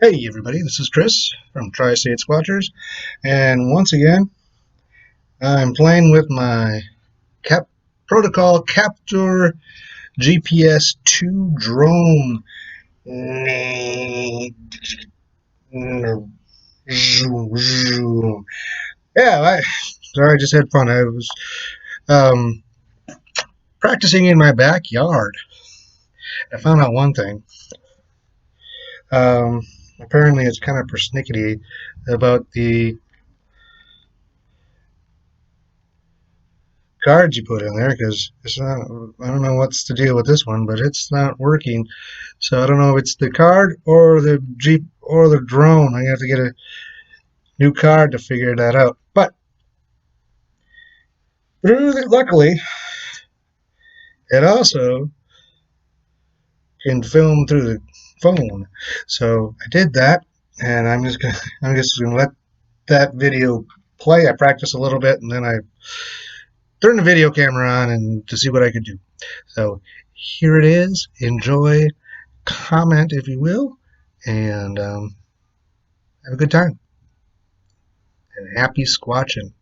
Hey everybody, this is Chris from Tri-State Squatchers, and once again, I'm playing with my Protocol Kaptur GPS II drone. Yeah, sorry, I just had fun. I was um, practicing in my backyard. I found out one thing. Um, Apparently, it's kind of persnickety about the cards you put in there because it's not. I don't know what's the deal with this one, but it's not working. So I don't know if it's the card or the Jeep or the drone. I have to get a new card to figure that out. But luckily, it also can film through the phone. So I did that, and I'm just gonna let that video play. I practiced a little bit, and then I turned the video camera on and to see what I could do. So here it is. Enjoy, comment if you will, and have a good time. And happy squatching.